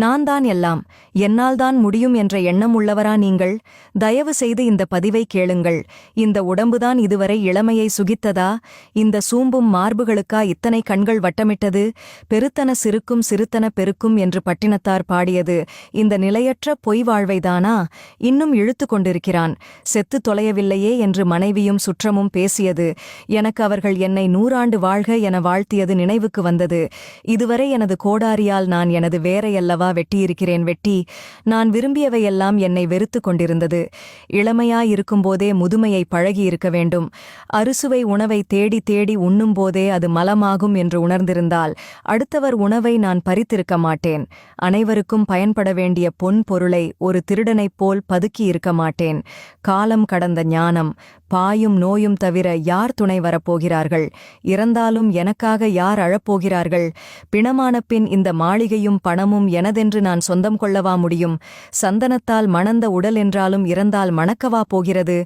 நான் தான் எல்லாம், என்னால் தான் முடியும் என்ற எண்ணம் உள்ளவரா நீங்கள்? தயவு செய்து இந்த பதிவை கேளுங்கள். இந்த உடம்புதான் இதுவரை இளமையை சுகித்ததா? இந்த சூம்பும் மார்புகளுக்கா இத்தனை கண்கள் வட்டமிட்டது? பெருத்தன சிறுக்கும் சிறுத்தன பெருக்கும் என்று பட்டினத்தார் பாடியது இந்த நிலையற்ற பொய் வாழ்வைதானா? இன்னும் இழுத்து கொண்டிருக்கிறான். செத்து தொலையவில்லையே என்று மனைவியும் சுற்றமும் பேசியது. எனக்கு அவர்கள் என்னை 100 ஆண்டு வாழ்க என வாழ்த்தியது நினைவுக்கு வந்தது. இதுவரை எனது கோடாரியால் நான் எனது வேரையல்லவா வெட்டியிருக்கிறேன். வெட்டி நான் விரும்பியவையெல்லாம் என்னை வெறுத்து கொண்டிருந்தது. இளமையாயிருக்கும்போதே முதுமையை பழகியிருக்க வேண்டும். அறுசுவை உணவை தேடி தேடி உண்ணும்போதே அது மலமாகும் என்று உணர்ந்திருந்தால் அடுத்தவர் உணவை நான் பறித்திருக்க மாட்டேன். அனைவருக்கும் பயன்பட வேண்டிய பொன் பொருளை ஒரு திருடனைப் போல் பதுக்கியிருக்க மாட்டேன். காலம் கடந்த ஞானம், பாயும் நோயும் தவிர யார் துணை வரப்போகிறார்கள்? இறந்தாலும் எனக்காக யார் அழப்போகிறார்கள்? பிணமான பின் இந்த மாளிகையும் பணமும் எனதென்று நான் சொந்தம் கொள்ளவா முடியும்? சந்தனத்தால் மணந்த உடல் என்றாலும் இறந்தால் மணக்கவா போகிறது?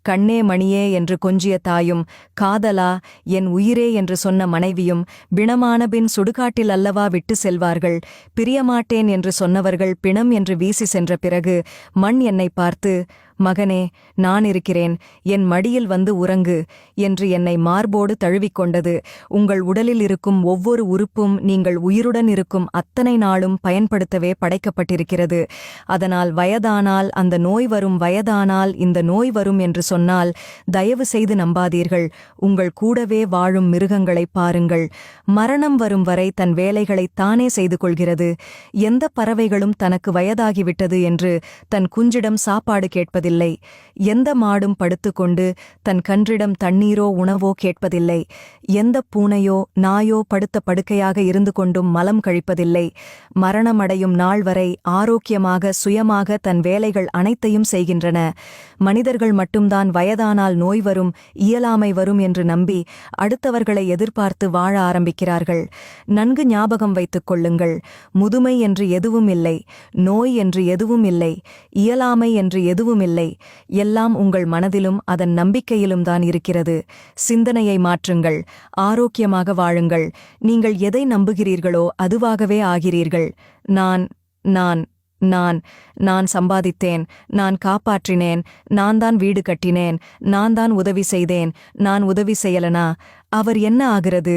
கண்ணே மணியே என்று கொஞ்சிய தாயும், காதலா என் உயிரே என்று சொன்ன மனைவியும் பிணமான பின் சுடுகாட்டில் அல்லவா விட்டு செல்வார்கள்? பிரியமாட்டேன் என்று சொன்னவர்கள் பிணம் என்று வீசி சென்ற பிறகு மண் என்னை பார்த்து, மகனே, நான் இருக்கிறேன், என் மடியில் வந்து உறங்கு என்று என்னை மார்போடு தழுவிக்கொண்டது. உங்கள் உடலில் இருக்கும் ஒவ்வொரு உறுப்பும் நீங்கள் உயிருடன் இருக்கும் அத்தனை நாளும் பயன்படுத்தவே படைக்கப்பட்டிருக்கிறது. அதனால் வயதானால் அந்த நோய் வரும், வயதானால் இந்த நோய் வரும் என்று சொன்னால் தயவு செய்து நம்பாதீர்கள். உங்கள் கூடவே வாழும் மிருகங்களை பாருங்கள். மரணம் வரும் வரை தன் வேலைகளை தானே செய்து கொள்கிறது. எந்த பறவைகளும் தனக்கு வயதாகிவிட்டது என்று தன் குஞ்சிடம் சாப்பாடு கேட்பதில்லை. எந்த மாடும் படுத்துக்கொண்டு தன் கன்றிடம் தண்ணீரோ உணவோ கேட்பதில்லை. எந்த பூனையோ நாயோ படுத்த படுக்கையாக இருந்து கொண்டும் மலம் கழிப்பதில்லை. மரணமடையும் நாள் வரை ஆரோக்கியமாக சுயமாக தன் வேலைகள் அனைத்தையும் செய்கின்றன. மனிதர்கள் மட்டும்தான் வயதானால் நோய் வரும், இயலாமை வரும் என்று நம்பி அடுத்தவர்களை எதிர்பார்த்து வாழ ஆரம்பிக்கிறார்கள். நன்கு ஞாபகம் வைத்துக் கொள்ளுங்கள். முதுமை என்று எதுவும் இல்லை, நோய் என்று எதுவும் இல்லை, இயலாமை என்று எதுவும் இல்லை. எல்லாம் உங்கள் மனதிலும் அதன் நம்பிக்கையிலும் தான் இருக்கிறது. சிந்தனையை மாற்றுங்கள். ஆரோக்கியமாக வாழுங்கள். நீங்கள் எதை நம்புகிறீர்களோ அதுவாகவே ஆகிறீர்கள். நான் நான் நான் நான் சம்பாதித்தேன், நான் காப்பாற்றினேன், நான் தான் வீடு கட்டினேன், நான் தான் உதவி செய்தேன், நான் உதவி செய்யலனா அவர் என்ன ஆகிறது?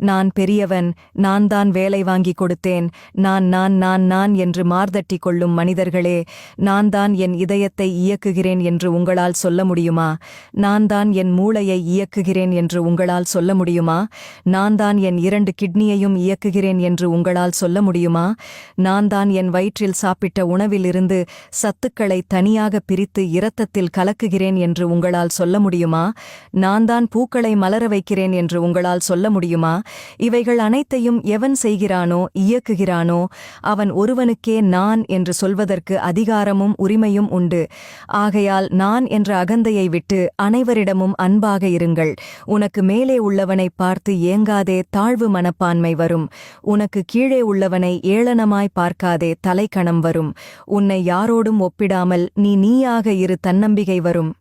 நான் பெரியவன், நான் தான் வேலை வாங்கி கொடுத்தேன், நான் நான் நான் நான் என்று மார்தட்டி கொள்ளும் மனிதர்களே, நான் தான் என் இதயத்தை இயக்குகிறேன் என்று உங்களால் சொல்ல முடியுமா? நான் தான் என் மூளையை இயக்குகிறேன் என்று உங்களால் சொல்ல முடியுமா? நான் தான் என் 2 கிட்னியையும் இயக்குகிறேன் என்று உங்களால் சொல்ல முடியுமா? நான் தான் என் வயிற்றில் சாப்பிட்ட உணவிலிருந்து சத்துக்களை தனியாக பிரித்து இரத்தத்தில் கலக்குகிறேன் என்று உங்களால் சொல்ல முடியுமா? நான் தான் பூக்களை மலர வைக்கிறேன் என்று உங்களால் சொல்ல முடியுமா? இவைகள் அனைத்தையும் எவன் செய்கிறானோ இயக்குகிறானோ அவன் ஒருவனுக்கே நான் என்று சொல்வதற்கு அதிகாரமும் உரிமையும் உண்டு. ஆகையால் நான் என்ற அகந்தையை விட்டு அனைவரிடமும் அன்பாக இருங்கள். உனக்கு மேலே உள்ளவனை பார்த்து ஏங்காதே, தாழ்வு மனப்பான்மை வரும். உனக்கு கீழே உள்ளவனை ஏளனமாய் பார்க்காதே, தலைக்கணம் வரும். உன்னை யாரோடும் ஒப்பிடாமல் நீயாக இரு, தன்னம்பிக்கை வரும்.